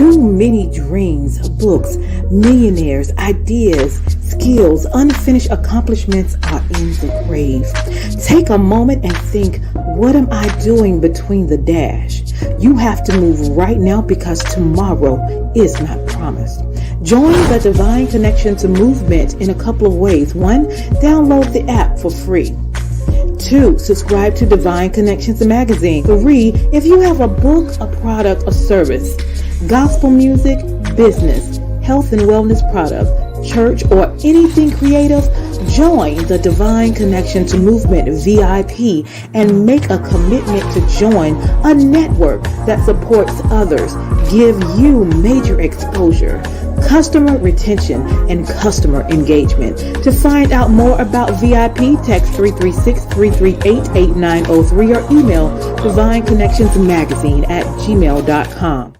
Too many dreams, books, millionaires, ideas, skills, unfinished accomplishments are in the grave. Take a moment and think, what am I doing between the dash? You have to move right now because tomorrow is not promised. Join the Divine Connections movement in a couple of ways. 1, download the app for free. 2, subscribe to Divine Connections magazine. 3, if you have a book, a product, a service, gospel music, business, health and wellness product, church, or anything creative, join the Divine Connections Movement VIP and make a commitment to join a network that supports others, give you major exposure, customer retention, and customer engagement. To find out more about VIP, text 336-338-8903 or email divineconnectionsmagazine@gmail.com.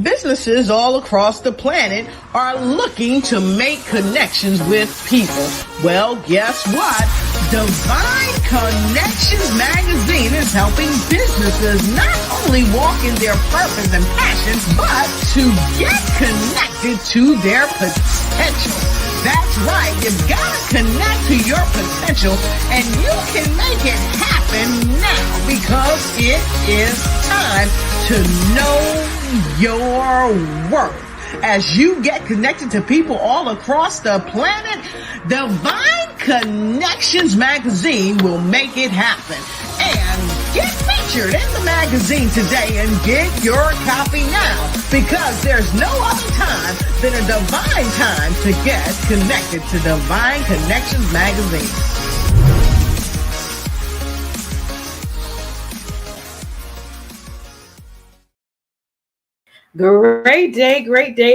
Businesses all across the planet are looking to make connections with people. Well, guess what? Divine Connections magazine is helping businesses not only walk in their purpose and passions, but to get connected to their potential. That's right. You've got to connect to your potential, and you can make it happen now because it is time to know your worth. As you get connected to people all across the planet, Divine Connections magazine will make it happen. And get featured in the magazine today and get your copy now, because there's no other time than a divine time to get connected to Divine Connections magazine. Great day,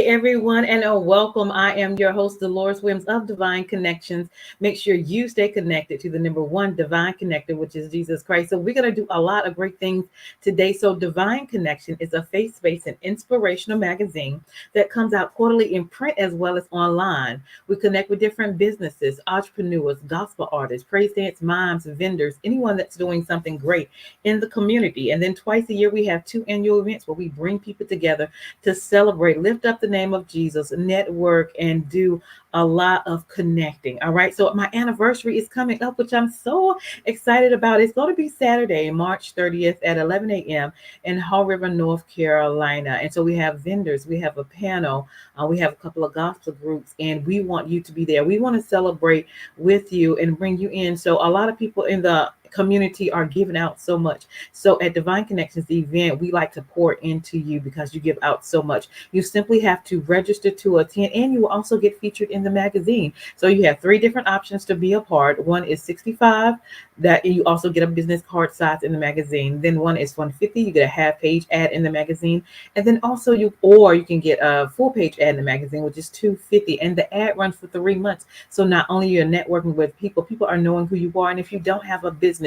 everyone, and welcome. I am your host, Deloris of Divine Connections. Make sure you stay connected to the number one divine connector, which is Jesus Christ. So we're going to do a lot of great things today. So Divine Connection is a faith-based and inspirational magazine that comes out quarterly in print as well as online. We connect with different businesses, entrepreneurs, gospel artists, praise dance moms, vendors, anyone that's doing something great in the community. And then twice a year, we have 2 annual events where we bring people together to celebrate, lift up the name of Jesus, network, and do a lot of connecting. All right. So my anniversary is coming up, which I'm so excited about. It's going to be Saturday, March 30th at 11 a.m. in Haw River, North Carolina. And so we have vendors, we have a panel, we have a couple of gospel groups, and we want you to be there. We want to celebrate with you and bring you in. So a lot of people in the community are giving out so much. So at Divine Connections, the event, we like to pour into you because you give out so much. You simply have to register to attend, and you will also get featured in the magazine. So you have 3 different options to be a part. One is $65, that you also get a business card size in the magazine. Then one is $150, you get a half-page ad in the magazine. And then also you can get a full-page ad in the magazine, which is $250. And the ad runs for 3 months. So not only you're networking with people are knowing who you are. And if you don't have a business,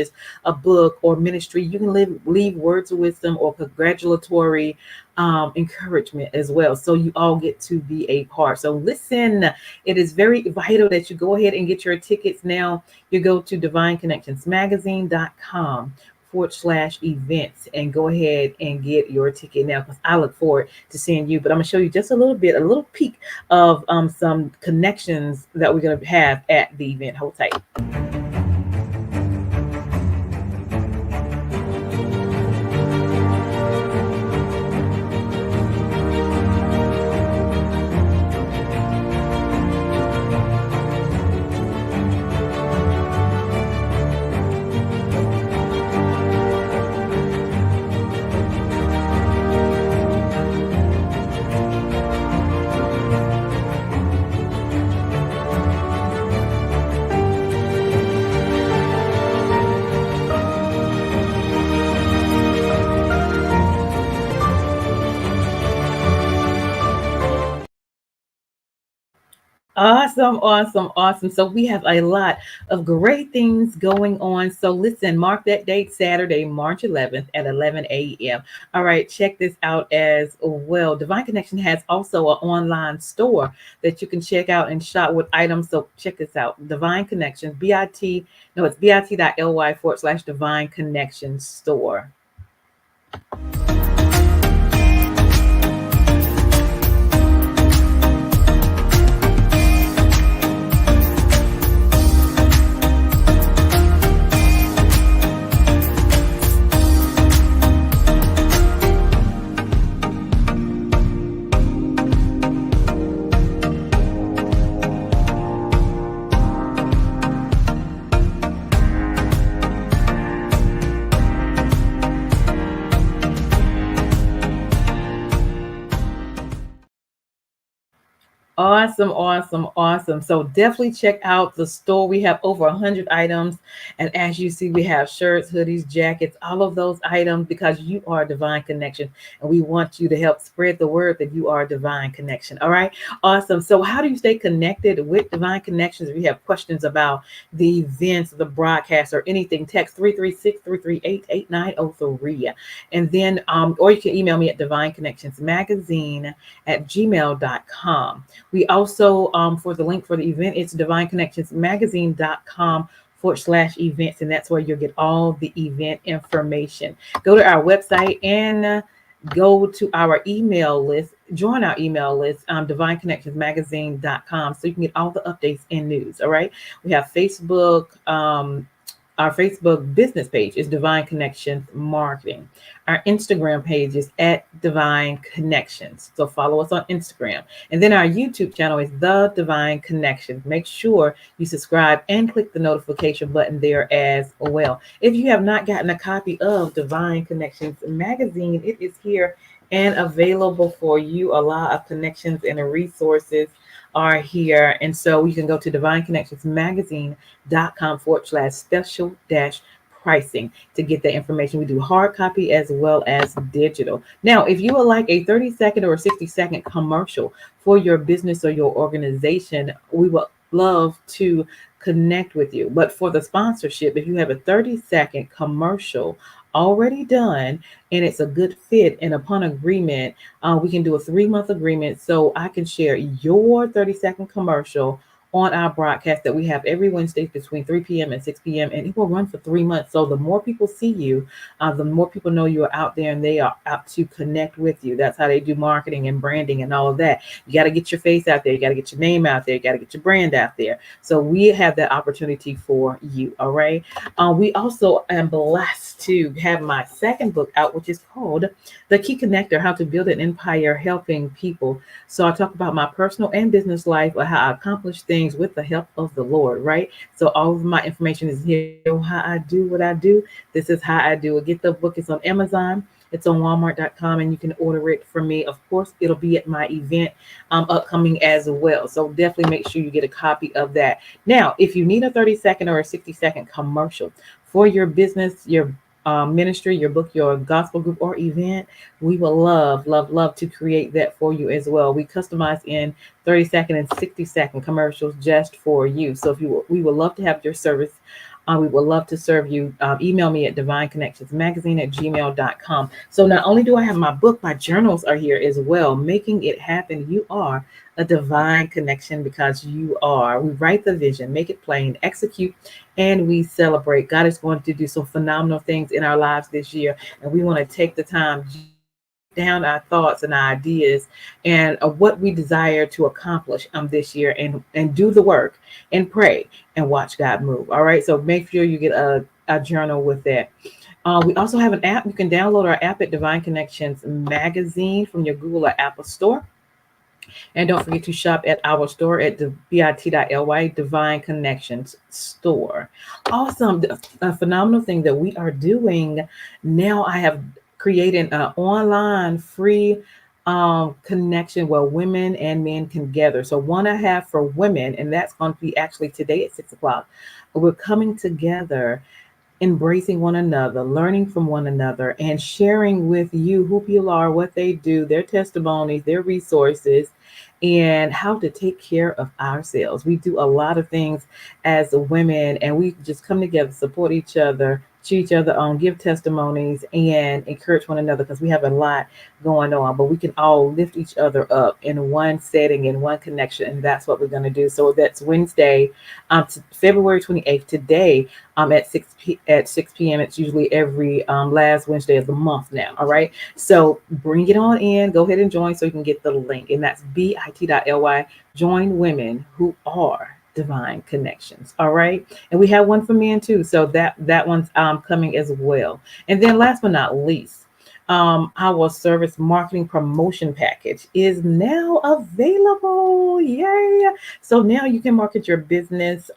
a book, or ministry, you can leave words of wisdom or congratulatory encouragement as well. So you all get to be a part. So listen, it is very vital that you go ahead and get your tickets now. You go to divineconnectionsmagazine.com/events and go ahead and get your ticket now, because I look forward to seeing you. But I'm gonna show you just a little peek of some connections that we're gonna have at the event. Hold tight. Awesome. So we have a lot of great things going on. So listen, mark that date, Saturday, March 11th at 11 a.m. All right, check this out as well. Divine Connection has also an online store that you can check out and shop with items. So check this out. Divine Connections, it's bit.ly/Divine Connection store. Awesome, awesome, awesome. So definitely check out the store. We have over 100 items. And as you see, we have shirts, hoodies, jackets, all of those items because you are a divine connection. And we want you to help spread the word that you are a divine connection. All right. Awesome. So how do you stay connected with divine connections? If you have questions about the events, the broadcast, or anything, text 336-338-8903. And then, or you can email me at divineconnectionsmagazine@gmail.com. We also, for the link for the event, it's divineconnectionsmagazine.com/events, and that's where you'll get all the event information. Go to our website and go to our email list, join our email list, divineconnectionsmagazine.com, so you can get all the updates and news. All right. We have Facebook. Our Facebook business page is Divine Connections Marketing. Our Instagram page is at Divine Connections. So follow us on Instagram. And then our YouTube channel is The Divine Connections. Make sure you subscribe and click the notification button there as well. If you have not gotten a copy of Divine Connections magazine, it is here and available for you. A lot of connections and resources are here. And so you can go to divineconnectionsmagazine.com/special dash pricing to get that information. We do hard copy as well as digital. Now, if you would like a 30-second or a 60-second commercial for your business or your organization, we would love to connect with you. But for the sponsorship, if you have a 30-second commercial already done and it's a good fit, and upon agreement, we can do a 3-month agreement so I can share your 30-second commercial on our broadcast that we have every Wednesday between 3 p.m. and 6 p.m. And it will run for 3 months. So the more people see you, the more people know you're out there and they are out to connect with you. That's how they do marketing and branding and all of that. You got to get your face out there. You got to get your name out there. You got to get your brand out there. So we have that opportunity for you. All right. We also am blessed to have my second book out, which is called The Key Connector: How to Build an Empire Helping People. So I talk about my personal and business life, or how I accomplish things with the help of the Lord, right? So all of my information is here. How I do what I do. This is how I do it. Get the book. It's on Amazon. It's on Walmart.com, and you can order it from me. Of course, it'll be at my event upcoming as well. So definitely make sure you get a copy of that. Now, if you need a 30-second or a 60-second commercial for your business, your ministry, your book, your gospel group, or event, we will love, love, love to create that for you as well. We customize in 30-second and 60-second commercials just for you. So if you, we would love to have your service. We would love to serve you. Email me at divineconnectionsmagazine@gmail.com. So not only do I have my book, my journals are here as well. Making It Happen. You are a divine connection because you are. We write the vision, make it plain, execute, and we celebrate. God is going to do some phenomenal things in our lives this year, and we want to take the time just to write down our thoughts and our ideas and what we desire to accomplish this year, and do the work and pray and watch God move. All right, so make sure you get a journal with that. We also have an app. You can download our app at Divine Connections Magazine from your Google or Apple store. And don't forget to shop at our store at the bit.ly Divine Connections store. Awesome. A phenomenal thing that we are doing now. I have created an online free connection where women and men can gather. So one I have for women, and that's going to be actually today at 6 o'clock. We're coming together, embracing one another, learning from one another, and sharing with you who people are, what they do, their testimonies, their resources, and how to take care of ourselves. We do a lot of things as women, and we just come together, support each other, cheer each other on, give testimonies, and encourage one another because we have a lot going on. But we can all lift each other up in one setting, in one connection, and that's what we're going to do. So that's Wednesday, February 28th, today, at 6 p.m. It's usually every last Wednesday of the month now. All right. So bring it on in. Go ahead and join so you can get the link. And that's bit.ly. Join women who are divine connections. All right. And we have one for men too. So that one's coming as well. And then last but not least, our service marketing promotion package is now available. Yay. So now you can market your business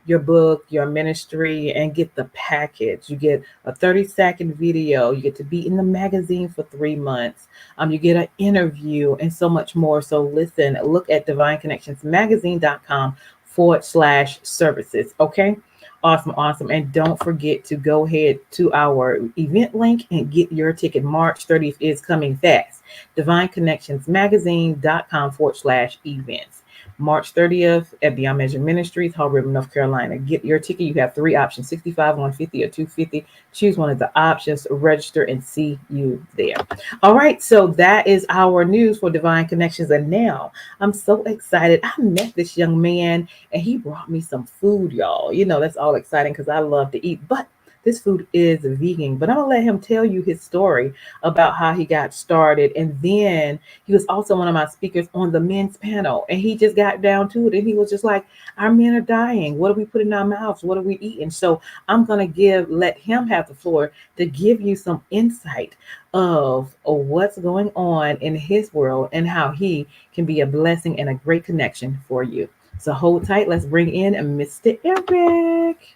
your book, your ministry, and get the package. You get a 30-second video. You get to be in the magazine for 3 months. You get an interview and so much more. So listen, look at divineconnectionsmagazine.com/services. Okay. Awesome, awesome. And don't forget to go ahead to our event link and get your ticket. March 30th is coming fast. Divineconnectionsmagazine.com/events. March 30th at Beyond Measure Ministries, Hall River, North Carolina. Get your ticket. You have three options: 65, 150, or 250. Choose one of the options, register, and see you there. All right, so that is our news for Divine Connections. And now I'm so excited. I met this young man and he brought me some food, y'all. You know, that's all exciting because I love to eat, but this food is vegan. But I'm gonna let him tell you his story about how he got started. And then he was also one of my speakers on the men's panel. And he just got down to it and he was just like, our men are dying. What do we put in our mouths? What are we eating? So I'm gonna let him have the floor to give you some insight of what's going on in his world and how he can be a blessing and a great connection for you. So hold tight. Let's bring in Mr. Eric.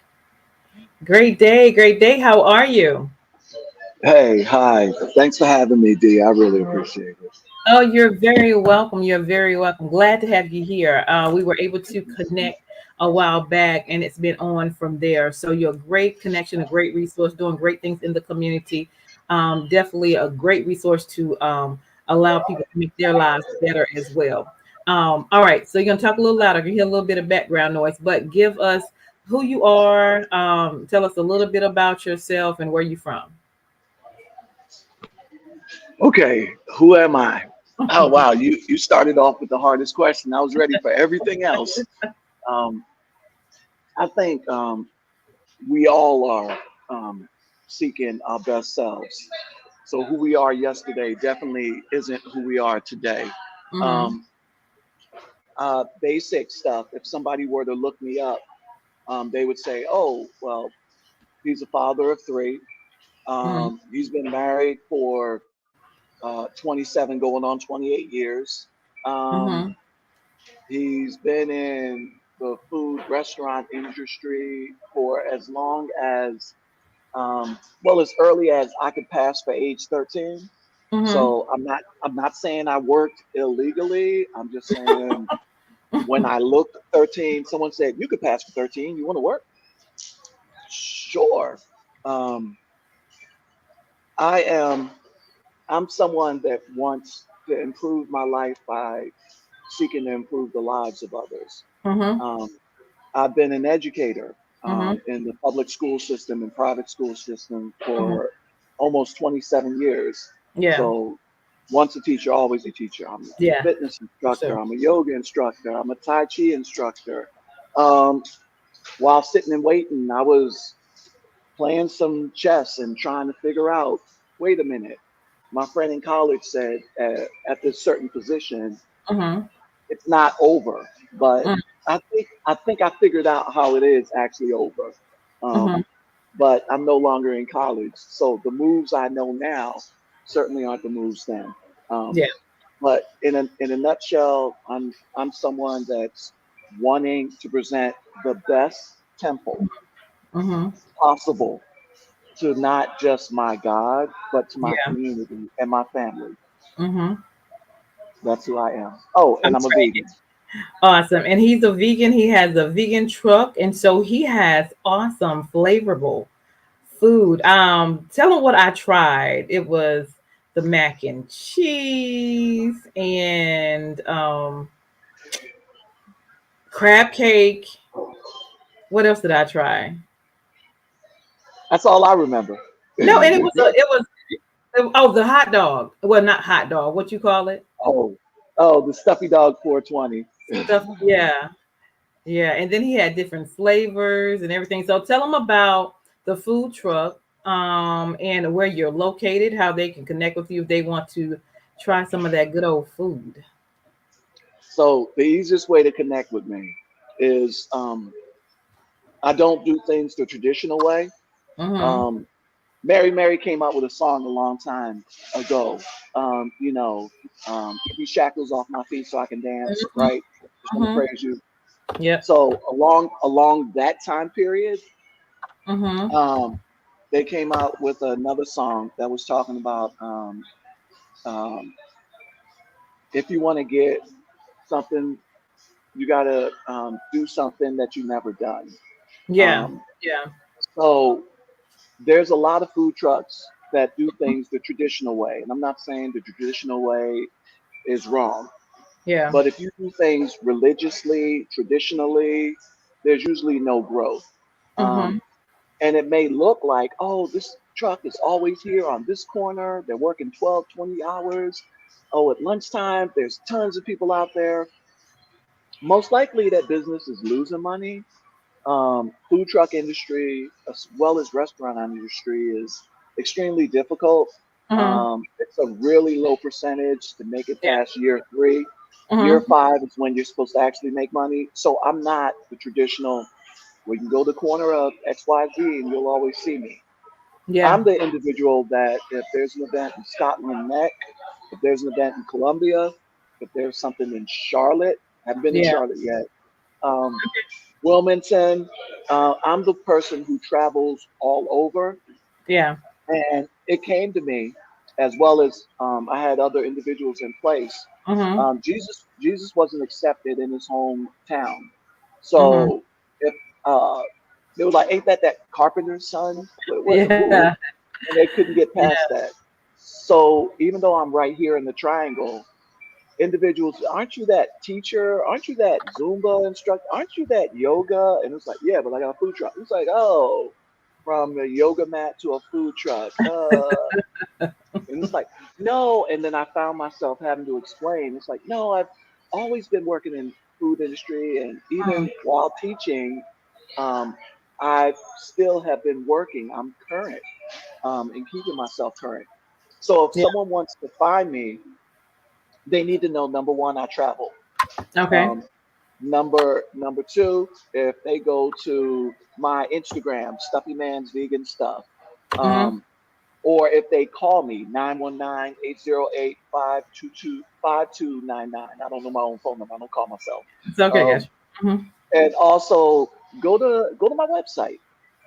Great day. Great day. How are you? Hey, hi. Thanks for having me, D. I really appreciate it. Oh, you're very welcome. You're very welcome. Glad to have you here. We were able to connect a while back and it's been on from there. So you're a great connection, a great resource, doing great things in the community. Definitely a great resource to allow people to make their lives better as well. All right. So you're going to talk a little louder. You hear a little bit of background noise, but give us who you are. Tell us a little bit about yourself and where you're from. Okay, who am I? Oh wow, you started off with the hardest question. I was ready for everything else. Um, I think we all are seeking our best selves. So who we are yesterday definitely isn't who we are today. Mm-hmm. Um, Basic stuff. If somebody were to look me up, they would say, "Oh, well, he's a father of three. Mm-hmm. He's been married for 27 going on 28 years. Um, Mm-hmm. he's been in the food restaurant industry for as long as, well, as early as I could pass for age 13. Mm-hmm. So I'm not saying I worked illegally. I'm just saying when I looked 13, someone said, you could pass for 13. You want to work? Sure. Um, I am I'm someone that wants to improve my life by seeking to improve the lives of others. Mm-hmm. Um, I've been an educator Mm-hmm. in the public school system and private school system Mm-hmm. for almost 27 years. Yeah. So once a teacher, always a teacher. I'm a Yeah. fitness For instructor. sure. I'm a yoga instructor. I'm a Tai Chi instructor. Um, while sitting and waiting, I was playing some chess and trying to figure out, wait a minute. My friend in college said at this certain position, Mm-hmm. it's not over, but I think I figured out how it is actually over. Mm-hmm. But I'm no longer in college, so the moves I know now certainly aren't the moves then. Um, Yeah. but in a nutshell, I'm someone that's wanting to present the best temple Mm-hmm. possible to not just my God, but to my Yeah. community and my family. Mm-hmm. That's who I am. Oh, All and I'm a right. vegan. Awesome. And he's a vegan. He has a vegan truck, and so he has awesome, flavorful food. Tell him what I tried. It was the mac and cheese and crab cake. What else did I try? That's all I remember. No, and it was the hot dog. Well, not hot dog. What you call it? Oh, oh, the stuffy dog 420. Stuff. Yeah. Yeah, and then he had different flavors and everything. So tell them about the food truck, and where you're located, how they can connect with you if they want to try some of that good old food. So the easiest way to connect with me is I don't do things the traditional way. Mm-hmm. Um, Mary Mary came out with a song a long time ago. You know, keep these shackles off my feet so I can dance, right? Just want to Mm-hmm. praise you. Yep. So along that time period, Mm-hmm. um, they came out with another song that was talking about um, if you want to get something, you got to do something that you never done. Yeah. Um, Yeah. so there's a lot of food trucks that do things the traditional way, and I'm not saying the traditional way is wrong, Yeah. but if you do things religiously, traditionally, there's usually no growth. Mm-hmm. Um, and it may look like, oh, this truck is always here on this corner. They're working 12, 20 hours. Oh, at lunchtime, there's tons of people out there. Most likely that business is losing money. Food truck industry, as well as restaurant industry, is extremely difficult. Mm-hmm. It's a really low percentage to make it Yeah. past year three. Year Mm-hmm. five is when you're supposed to actually make money. So I'm not the traditional. We can go to the corner of XYZ and you'll always see me. Yeah. I'm the individual that if there's an event in Scotland Neck, if there's an event in Columbia, if there's something in Charlotte, I haven't been to Yeah. Charlotte yet. Um, Wilmington, I'm the person who travels all over, Yeah. and it came to me, as well as I had other individuals in place. Mm-hmm. Jesus wasn't accepted in his hometown, Mm-hmm. so if uh, they were like, "Ain't that carpenter's son?" Who? Yeah. And they couldn't get past Yeah. that. So even though I'm right here in the triangle, individuals, aren't you that teacher? Aren't you that Zumba instructor? Aren't you that yoga? And it's like, yeah, but I got a food truck. It's like, oh, from a yoga mat to a food truck. And it's like, no. And then I found myself having to explain. It's like, no, I've always been working in food industry, and Mm. even while teaching, um, I still have been working. I'm current and keeping myself current. So if Yeah. someone wants to find me, they need to know number one, I travel. Okay. Um, number two, if they go to my Instagram, Stuffy Man's Vegan Stuff, Mm-hmm. um, or if they call me 919-808-522-5299. I don't know my own phone number. I don't call myself. It's okay, Um, guys. Mm-hmm. and also go to my website.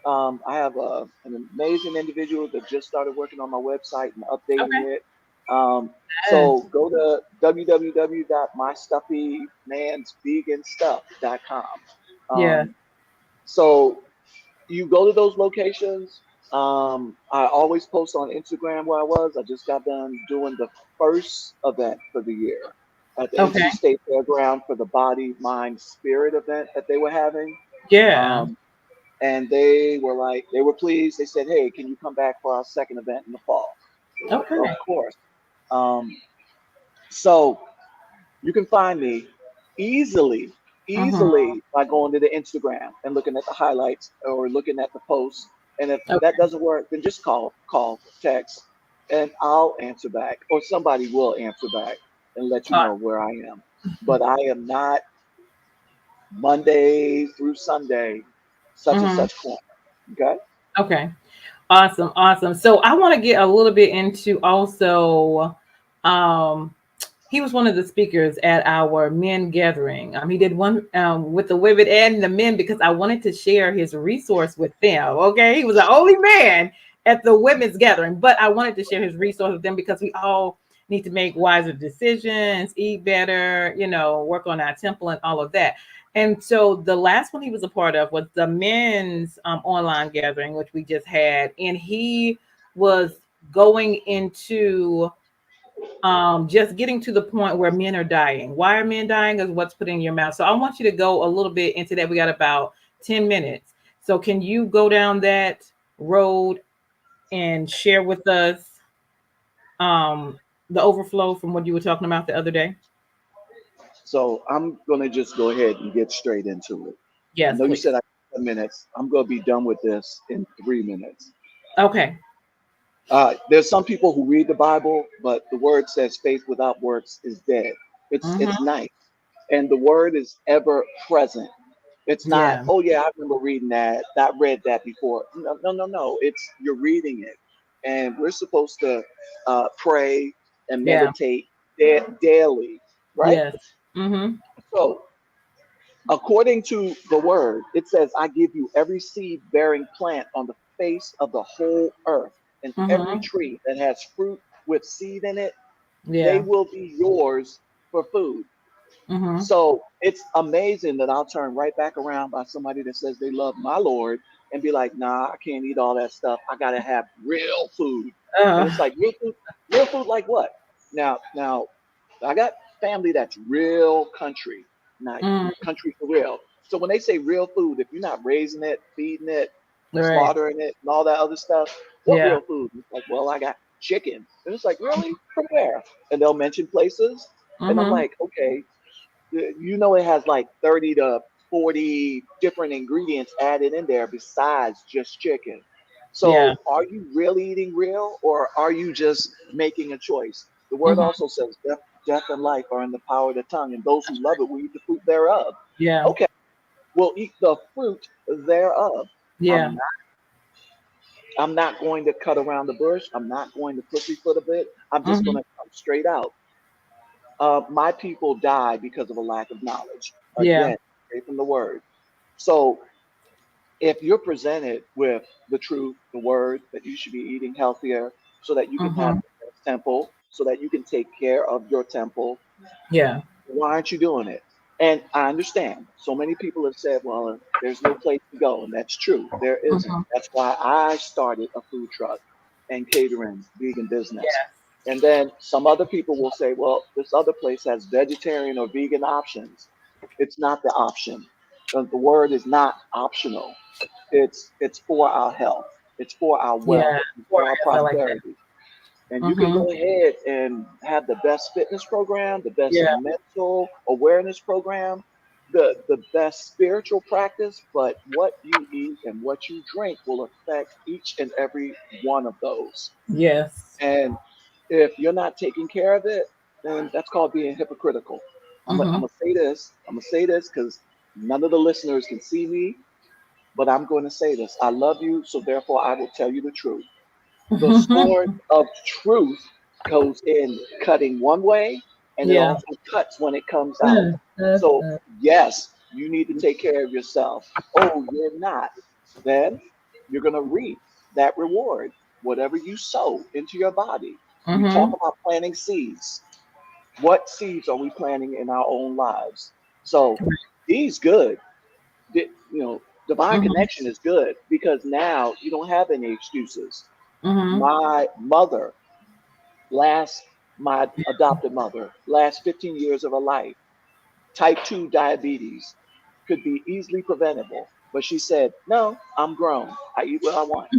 I have an amazing individual that just started working on my website and Okay. updating it. So Yes. go to www.mystuffymansveganstuff.com. Yes. Um, so you go to those locations. I always post on Instagram where I was. I just got done doing the first event for the year at the Okay. NC State Fairground for the Body, Mind, Spirit event that they were having. Yeah. Um, and they were like, they were pleased. They said, "Hey, can you come back for our second event in the fall?" I was like, "Of Okay. course." Um, so you can find me easily, Mm-hmm. easily by going to the Instagram and looking at the highlights or looking at the posts. And if that Okay. doesn't work, then just call, text, and I'll answer back, or somebody will answer back and let you Uh, know where I am. But I am not Monday through Sunday, such and mm-hmm. such corner. Okay. Okay. Awesome. Awesome. So I want to get a little bit into also um he was one of the speakers at our men gathering. He did one with the women and the men because I wanted to share his resource with them. Okay, he was the only man at the women's gathering, but I wanted to share his resource with them because we all need to make wiser decisions, eat better, work on our temple and all of that. And so the last one he was a part of was the men's online gathering, which we just had, and he was going into just getting to the point where men are dying. Why are men dying is what's put in your mouth. So I want you to go a little bit into that. We got about 10 minutes. So can you go down that road and share with us um the overflow from what you were talking about the other day? So I'm gonna just go ahead and get straight into it. I Yes, know you please. said I had 10 minutes. I'm gonna be done with this in 3 minutes. Okay. There's some people who read the Bible, but the word says faith without works is dead. It's Mm-hmm. nice, and the word is ever present. It's not, Yeah. oh yeah, I remember reading that. I read that before. No, no, no, no. It's you're reading it, and we're supposed to pray and Yeah. meditate daily, right? Yes. Mm-hmm. So According to the word, it says, I give you every seed bearing plant on the face of the whole earth, and every Mm-hmm. tree that has fruit with seed in it, they Yeah. will be yours for food. Mm-hmm. So it's amazing that I'll turn right back around by somebody that says they love my Lord and be like, nah, I can't eat all that stuff. I gotta have real food. And it's Uh, like real food like what? Now I got family that's real country, not mm, country for real. So when they say real food, if you're not raising it, feeding it, right. slaughtering it, and all that other stuff, what Yeah. real food? It's like, well, I got chicken. And it's like, really? From where? And they'll mention places. And I'm Mm-hmm. like, okay, you know it has like 30 to 40 different ingredients added in there besides just chicken. Yeah. So are you really eating real or are you just making a choice? The word Mm-hmm. also says death and life are in the power of the tongue, and those who love it will eat the fruit thereof. Yeah. Okay, we'll eat the fruit thereof. Yeah. I'm not, I'm not going to cut around the bush. I'm not going to pussyfoot a bit. I'm just going Mm-hmm. to come straight out. My people die because of a lack of knowledge. Yeah. Again, straight from the word. So if you're presented with the truth, the word that you should be eating healthier so that you can have Mm-hmm. the best temple, so that you can take care of your temple, Yeah. why aren't you doing it? And I understand. So many people have said, well, there's no place to go. And that's true. There isn't. Mm-hmm. That's why I started a food truck and catering vegan business. Yeah. And then some other people will say, well, this other place has vegetarian or vegan options. It's not the option. The word is not optional. It's for our health. It's for our wealth. Yeah. It's Four for our I like that. prosperity. And you can Mm-hmm. go ahead and have the best fitness program, the best Yeah. mental awareness program, the best spiritual practice, but what you eat and what you drink will affect each and every one of those. Yes. And if you're not taking care of it, then that's called being hypocritical. I'm Mm-hmm. gonna say this. I'm gonna say this because none of the listeners can see me, but I'm going to say this. I love you, so therefore I will tell you the truth. The sword of truth goes in cutting one way and it Yeah. also cuts when it comes out. So, yes, you need to take care of yourself. Oh, you're not. Then you're going to reap that reward, whatever you sow into your body. We talk Mm-hmm. about planting seeds. What seeds are we planting in our own lives? So, he's good. Divine Mm-hmm. connection is good because now you don't have any excuses. Mm-hmm. My mother, last my adopted mother, last 15 years of her life, type 2 diabetes could be easily preventable. But she said, no, I'm grown. I eat what I want.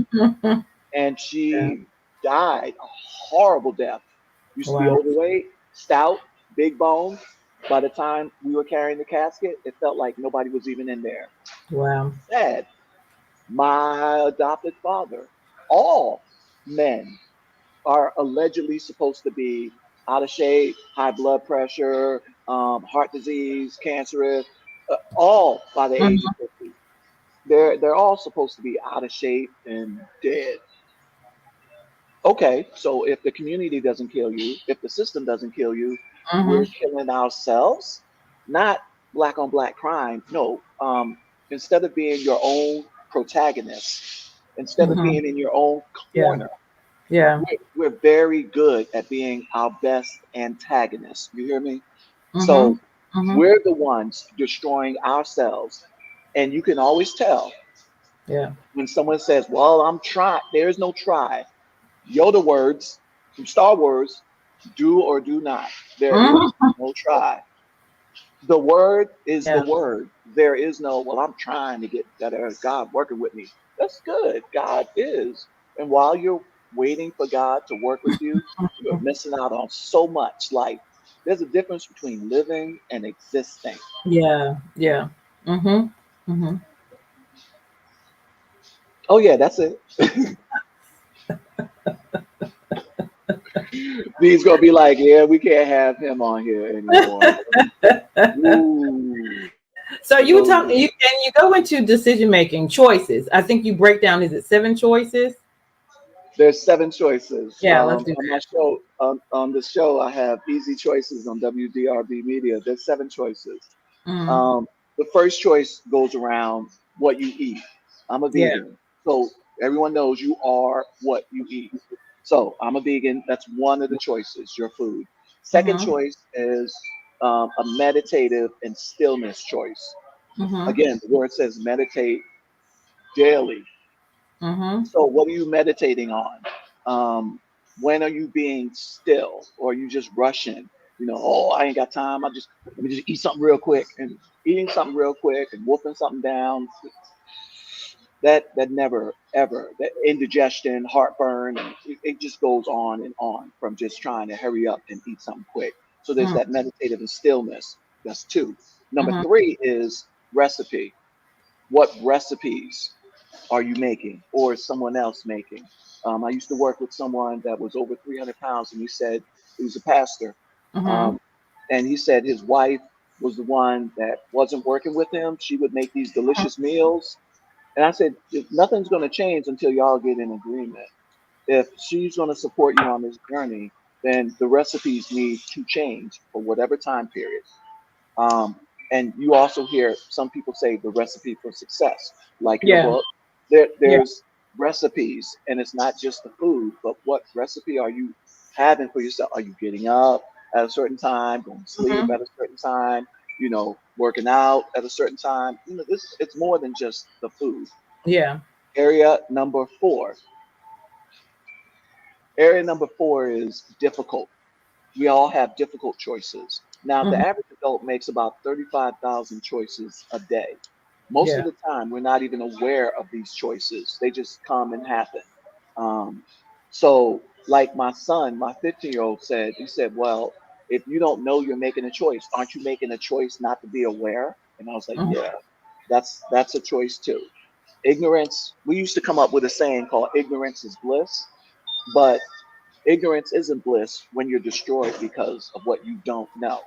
And Yeah. she died a horrible death. Used to be Wow. overweight, stout, big bone. By the time we were carrying the casket, it felt like nobody was even in there. Wow. Sad. My adopted father, all men are allegedly supposed to be out of shape, high blood pressure, heart disease, cancerous, all by the age of Mm-hmm. 50. They're all supposed to be out of shape and dead. Okay, so if the community doesn't kill you, if the system doesn't kill you, we're Mm-hmm. killing ourselves. Not black on black crime. No, instead of being your own protagonist, instead of Mm-hmm. being in your own Yeah. corner, Yeah. we're very good at being our best antagonists. You hear me? Mm-hmm. So Mm-hmm. we're the ones destroying ourselves. And you can always tell Yeah. when someone says, well, I'm trying, there's no try. Yoda words from Star Wars, do or do not. There is Mm-hmm. no try. The word is the Yeah. word. There is no, well, I'm trying to get better. God working with me. That's good. God is. And while you're waiting for God to work with you, you're missing out on so much life. There's a difference between living and existing. Yeah. Yeah. Mm-hmm. Mm-hmm. Oh, yeah, that's it. He's going to be like, yeah, we can't have him on here anymore. Ooh, So you were talking, no. you go into decision making choices. I think you break down. Is it seven choices? There's seven choices. Yeah, let's do On my show, on the show, I have easy choices on WDRB Media. There's seven choices. that. Mm. Um, the first choice goes around what you eat. I'm a Yeah. vegan, so everyone knows you are what you eat. So I'm a vegan. That's one of the choices, your food. Second Mm-hmm. choice is a meditative and stillness choice. Mm-hmm. Again, the word says meditate daily. Mm-hmm. So what are you meditating on? When are you being still, or are you just rushing? Oh, I ain't got time. Let me just eat something real quick, and eating something real quick and wolfing something down. That never ever, that indigestion, heartburn, and it just goes on and on from just trying to hurry up and eat something quick. So there's that meditative and stillness. That's two. Number Mm-hmm. three is recipe. What recipes are you making, or is someone else making? I used to work with someone that was over 300 pounds, and he was a pastor. Mm-hmm. Um, and he said his wife was the one that wasn't working with him. She would make these delicious meals. And I said, nothing's going to change until y'all get in agreement. If she's going to support you on this journey, then the recipes need to change for whatever time period. Um, and you also hear some people say the recipe for success, like your Yeah. book. Yeah. There's recipes, and it's not just the food, but what recipe are you having for yourself? Are you getting up at a certain time, going to sleep Mm-hmm. at a certain time, working out at a certain time? It's more than just the food. Yeah. Area number four. Area number four is difficult. We all have difficult choices. Now, the Mm-hmm. average adult makes about 35,000 choices a day. Most of Yeah. the time, we're not even aware of these choices, they just come and happen. Um, so, like my son, my 15-year-old said, he said, well, if you don't know you're making a choice, aren't you making a choice not to be aware? And I was like, Mm-hmm. yeah, that's a choice too. Ignorance, we used to come up with a saying called ignorance is bliss, but ignorance isn't bliss when you're destroyed because of what you don't know,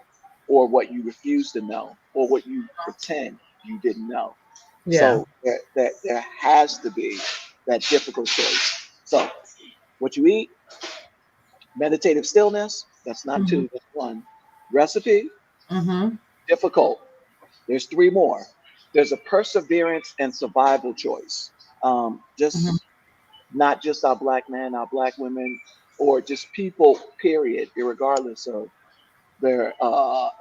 or what you refuse to know, or what you pretend you didn't know. Yeah. So there has to be that difficult choice. So what you eat, meditative stillness, that's not Mm-hmm. two, that's one. Recipe, Mm-hmm. difficult. There's three more. There's a perseverance and survival choice. Mm-hmm. Just not just our black men, our black women, or just people, period, regardless of their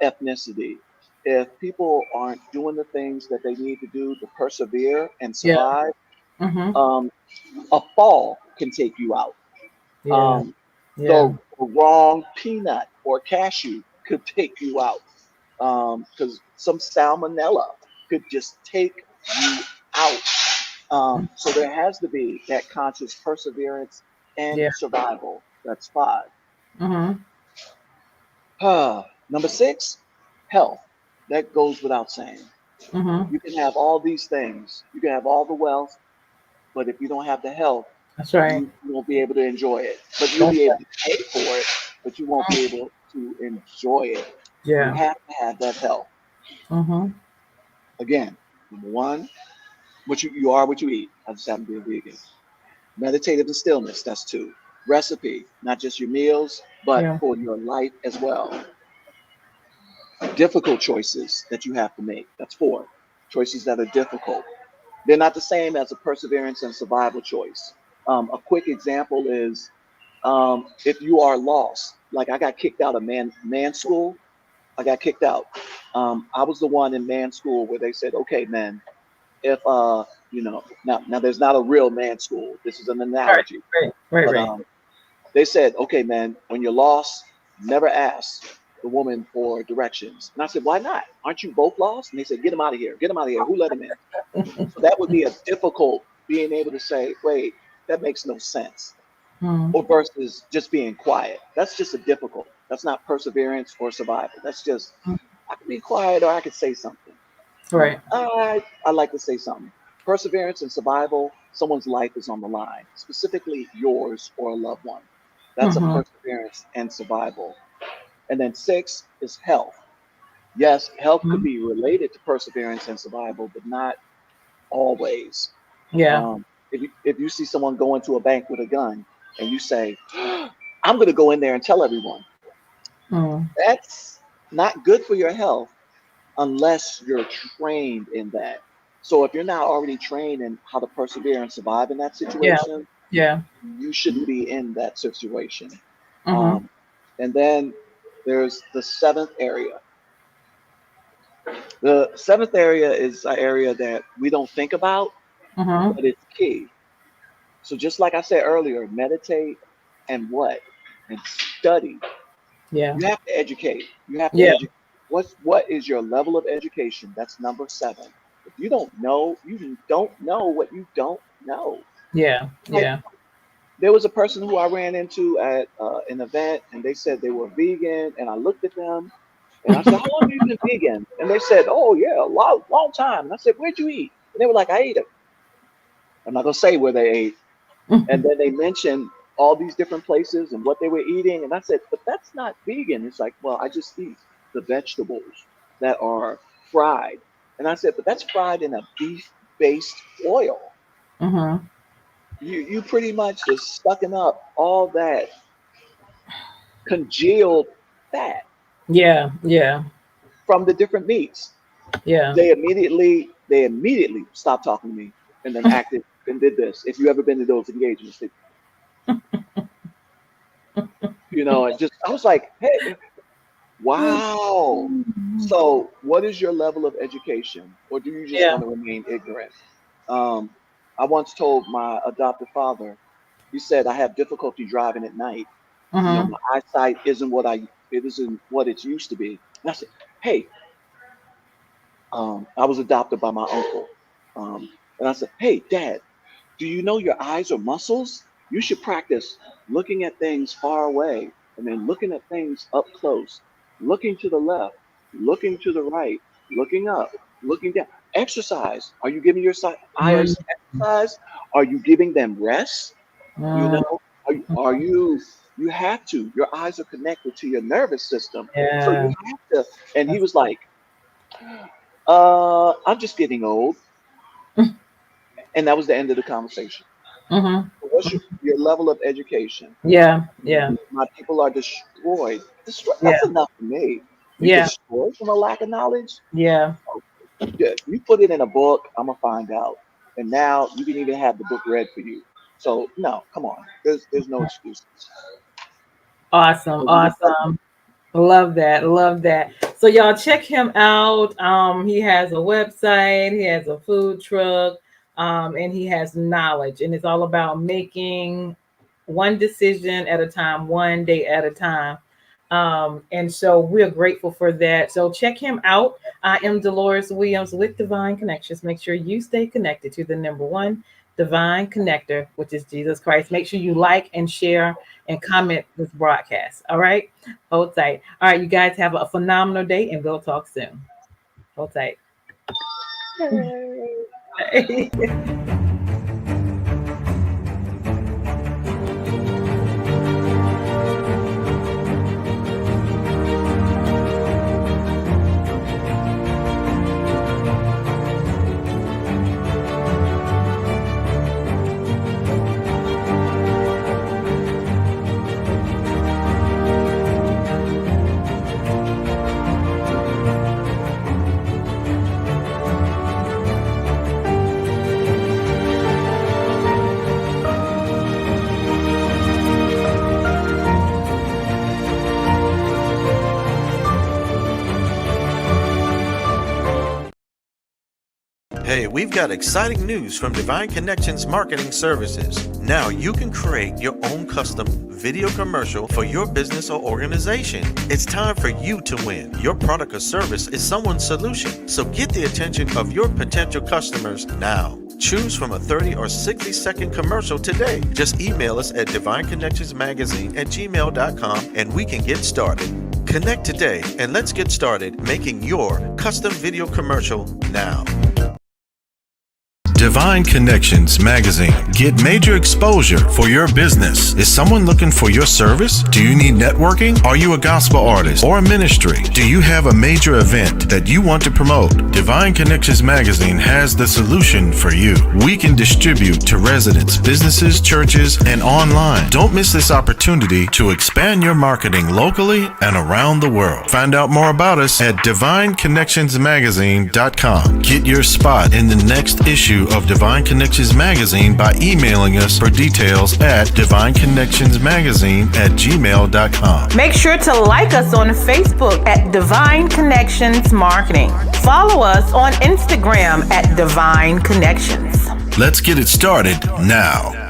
ethnicity. If people aren't doing the things that they need to do to persevere and Yeah. survive, Mm-hmm. um, a fall can take you out. Yeah. Um, Yeah. the wrong peanut or cashew could take you out, because some salmonella could just take you out. So there has to be that conscious perseverance and Yeah. survival. That's five. Mm-hmm. Number six, health. That goes without saying. Mm-hmm. You can have all these things, you can have all the wealth, but if you don't have the health, That's right. you won't be able to enjoy it. But you'll That's be able right. to pay for it, but you won't be able to enjoy it. You Yeah. have to have that health. Mm-hmm. Again, number one, you are what you eat. I just happen to be a vegan. Meditative and stillness, that's two. Recipe, not just your meals, but Yeah. for your life as well. Difficult choices that you have to make, that's four. Choices that are difficult. They're not the same as a perseverance and survival choice. A quick example is, if you are lost, like I got kicked out of man school. I got kicked out. I was the one in man school where they said, okay, man, if now there's not a real man school. This is an Right. analogy, Right. Right. but Right. they said, okay, man, when you're lost, never ask the woman for directions. And I said, why not? Aren't you both lost? And they said, get him out of here. Get him out of here. Who let him in? So that would be a difficult being able to say, wait, that makes no sense. Mm-hmm. Or versus just being quiet. That's just a difficult. That's not perseverance or survival. That's just, I can be quiet or I could say something. Right. I like to say something. Perseverance and survival, someone's life is on the line, specifically yours or a loved one. That's a Mm-hmm. perseverance and survival. And then six is health. Yes, health could Mm-hmm. be related to perseverance and survival, but not always. Yeah. If you see someone go into a bank with a gun and you say, I'm going to go in there and tell everyone, Mm-hmm. that's not good for your health. unless you're trained in that. So if you're not already trained in how to persevere and survive in that Yeah. situation, Yeah. you shouldn't be in that situation. Mm-hmm. Um, and then there's the seventh area. The seventh area is an area that we don't think about, Mm-hmm. but it's key. So just like I said earlier, meditate and what? And study. Yeah. You have to educate. You have to Yeah. educate. What is your level of education? That's number seven. If you don't know, you don't know what you don't know. Yeah. Like Yeah. there was a person who I ran into at an event, and they said they were vegan, and I looked at them, and I said, "How long have you been vegan?" And they said, "Oh yeah, a long time." And I said, "Where'd you eat?" And they were like, "I ate it." I'm not gonna say where they ate. And then they mentioned all these different places and what they were eating. And I said, but that's not vegan. It's like, well, I just eat the vegetables that are fried. And I said, but that's fried in a beef based oil. Mm-hmm. You pretty much just sucking up all that congealed fat Yeah. Yeah. from the different meats. Yeah. They immediately stopped talking to me and then acted and did this. If you ever been to those engagements, and just I was like, hey, wow. So, what is your level of education, or do you just Yeah. want to remain ignorant? Um, I once told my adopted father, he said, I have difficulty driving at night. Mm-hmm. My eyesight isn't what it used to be. And I said, hey, I was adopted by my uncle. And I said, hey, Dad, do you know your eyes are muscles? You should practice looking at things far away and then looking at things up close, looking to the left, looking to the right, looking up, looking down. Exercise. Are you giving your eyes exercise? Are you giving them rest? You Mm-hmm. know, you have to. Your eyes are connected to your nervous system. So you Yeah. have to. And he That's was like, I'm just getting old. And that was the end of the conversation. mm-hmm. What's your level of education? Yeah. Yeah. My people are destroyed. That's Yeah. enough for me. You Yeah. destroyed from a lack of knowledge? Yeah. Yeah, you put it in a book, I'm gonna find out. And now you can even have the book read for you. So no, come on. There's no excuses. Awesome. So you were telling me, Awesome. Love that. Love that. So y'all check him out. He has a website, he has a food truck, and he has knowledge. And it's all about making one decision at a time, one day at a time. And so we're grateful for that. So check him out. I am Deloris Williams with Divine Connections. Make sure you stay connected to the number one divine connector, which is Jesus Christ. Make sure you like and share and comment this broadcast. All right. Hold tight. All right, you guys have a phenomenal day and we'll talk soon. Hold tight. Hey, we've got exciting news from Divine Connections Marketing Services. Now you can create your own custom video commercial for your business or organization. It's time for you to win. Your product or service is someone's solution. So get the attention of your potential customers now. Choose from a 30 or 60-second commercial today. Just email us at divineconnectionsmagazine@gmail.com and we can get started. Connect today and let's get started making your custom video commercial now. Divine Connections Magazine. Get major exposure for your business. Is someone looking for your service? Do you need networking? Are you a gospel artist or a ministry? Do you have a major event that you want to promote? Divine Connections Magazine has the solution for you. We can distribute to residents, businesses, churches, and online. Don't miss this opportunity to expand your marketing locally and around the world. Find out more about us at divineconnectionsmagazine.com. Get your spot in the next issue of Divine Connections Magazine by emailing us for details at divineconnectionsmagazine@gmail.com. Make sure to like us on Facebook at Divine Connections Marketing. Follow us on Instagram at Divine Connections. Let's get it started now.